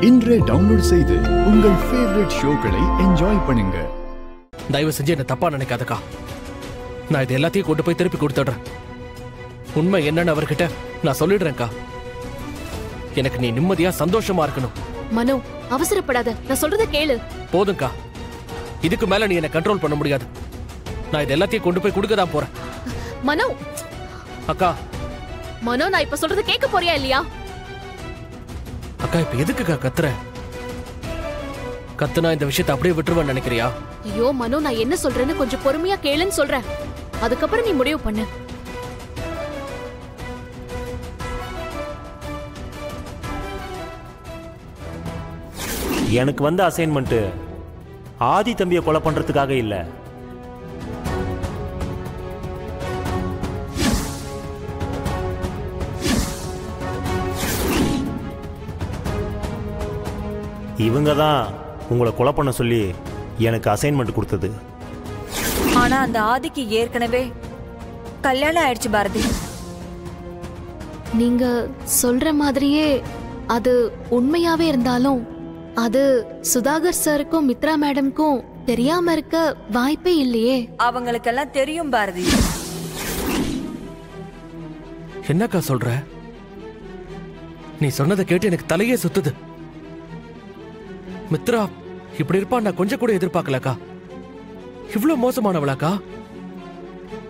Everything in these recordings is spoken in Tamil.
இன்றே டவுன்லோட் செய்து உங்கள் ஃபேவரட் ஷோக்களை என்ஜாய் பண்ணுங்க. தயவு செஞ்சு என்ன தப்பா நினைக்காதக்கா. நான் இது எல்லாத்தையும் கொண்டு போய் திருப்பி கொடுத்துடுறேன். உண்மை என்னன்னு அவர்கிட்ட நான் சொல்லிடுறேன்க்கா. எனக்கு நீ நிம்மதியா சந்தோஷமா இருக்கணும். மனோ, அவசரப்படாத, நான் சொல்றத கேளு. போதும்க்கா, இதுக்கு மேல நீ என்ன கண்ட்ரோல் பண்ண முடியாது. நான் இது எல்லாத்தையும் கொண்டு போய் கொடுக்க தான் போறேன். மனோ, அக்கா. மனோ, நான் இப்ப சொல்றத கேட்க போறியா இல்லையா? அக்கா, இப்ப எதுக்குக்கா கத்துற? கத்துனா இந்த விஷயத்தை அப்படியே விட்டுருவேன்னு நினைக்கிறியா? ஐயோ மனோ, நான் என்ன சொல்றேன்னு கொஞ்சம் பொறுமையா கேளுன்னு சொல்றேன். அதுக்கப்புறம் நீ முடிவு பண்ணு. எனக்கு வந்த அசைன்மெண்ட் ஆதி தம்பியை கொலை பண்றதுக்காக இல்ல. இவங்க தான் உங்களை கொலை பண்ண சொல்லி எனக்கு அசைன்மெண்ட் கொடுத்தது. ஆனா அந்த ஆதிக்கு ஏற்கனவே கல்யாணம் ஆயிடுச்சு பாரதி. நீங்க சொல்ற மாதிரியே அது உண்மையாவே இருந்தாலும் அது சுதாகர் சாருக்கும் மித்ரா மேடம்க்கும் தெரியாம இருக்க வாய்ப்பே இல்லையே. அவங்களுக்கெல்லாம் தெரியும் பாரதி. என்னக்கா சொல்ற? நீ சொன்னதை கேட்டு எனக்கு தலையே சுத்துது. மித்ரா இப்படி இருப்பா நான் கொஞ்சம் கூட எதிர்பார்க்கலக்கா. இவ்வளவு மோசமானவளாக்கா?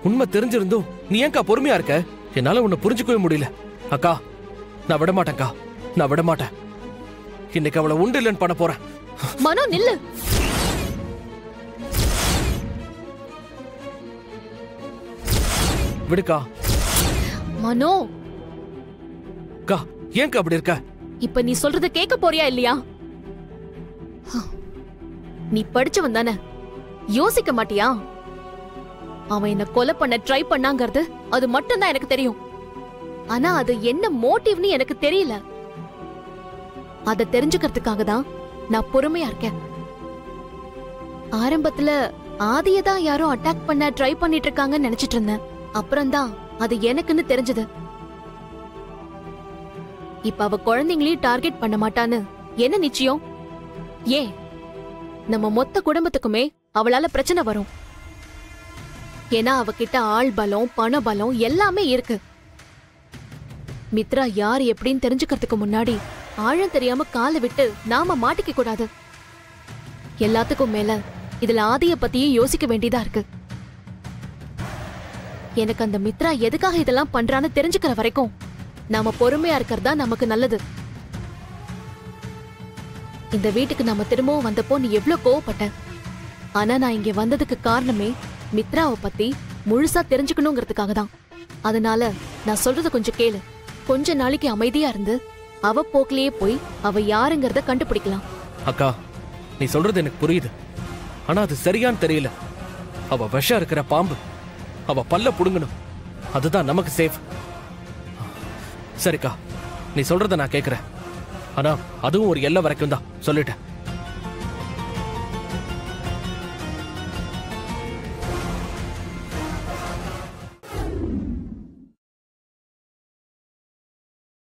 உண்மை தெரிஞ்சிருந்தும் நீ ஏன்க்கா பொறுமையா இருக்க? என்னால உன்னை புரிஞ்சுக்கவே முடியல. அக்கா, நான் விட மாட்டேன்க்கா, நான் விட மாட்டேன். இன்னைக்கு அவளை உண்டு இல்லைன்னு பண்ண போறேன். மனோ, நில்லு. விடுக்கா. மனோ, அக்கா, ஏன்க்கா அப்படி இருக்க? இப்ப நீ சொல்றத கேட்க போறியா இல்லையா? நீ படிச்சவன் தானே, யோசிக்க மாட்டியா? அவன் என்ன கொலை பண்ண ட்ரை பண்ணாங்கிறது அது மட்டும் தான் எனக்கு தெரியும். ஆனா அது என்ன மோட்டிவ்னு எனக்கு தெரியல. அதை தெரிஞ்சுக்கிறதுக்காக தான் நான் பொறுமையா இருக்கேன். ஆரம்பத்துல ஆதியை தான் யாரோ அட்டாக் பண்ண ட்ரை பண்ணிட்டு இருக்காங்கன்னு நினைச்சிட்டு இருந்தேன். அப்புறம் தான் அது எனக்குன்னு தெரிஞ்சது. இப்ப அவ குழந்தைங்களையும் டார்கெட் பண்ண மாட்டான்னு என்ன நிச்சயம்? ஏன், நம்ம மொத்த குடும்பத்துக்குமே அவளால பிரச்சனை வரும். ஏன்னா அவகிட்ட ஆள் பலம், பண பலம் எல்லாமே இருக்கு. மித்ரா யார் எப்படின்னு தெரிஞ்சுக்கிறதுக்கு முன்னாடி ஆழம் தெரியாம காலை விட்டு நாம மாட்டிக்க கூடாது. எல்லாத்துக்கும் மேல இதுல ஆதிய பத்தியே யோசிக்க வேண்டியதா இருக்கு. எனக்கு அந்த மித்ரா எதுக்காக இதெல்லாம் பண்றான்னு தெரிஞ்சுக்கிற வரைக்கும் நாம பொறுமையா இருக்கிறதா நமக்கு நல்லது. இந்த வீட்டுக்கு நாம திரும்பவும் வந்தப்போ நீ எவ்வளவு கோவப்பட்ட. ஆனா நான் இங்க வந்ததுக்கு காரணமே மித்ராவை பத்தி முழுசா தெரிஞ்சுக்கணுங்கிறதுக்காக தான். அதனால நான் சொல்றத கொஞ்சம் கேளு. கொஞ்ச நாளைக்கு அமைதியா இருந்து அவ போக்கிலேயே போய் அவ யாருங்கிறத கண்டுபிடிக்கலாம். அக்கா, நீ சொல்றது எனக்கு புரியுது. ஆனா அது சரியான்னு தெரியல. அவ விஷம் இருக்கிற பாம்பு. அவ பல்ல புடுங்கணும். அதுதான் நமக்கு சேஃப். சரிக்கா, நீ சொல்றத நான் கேட்கிறேன். ஆனா அதுவும் ஒரு எல்லை வரைக்கும் தான் சொல்லிட்டேன்.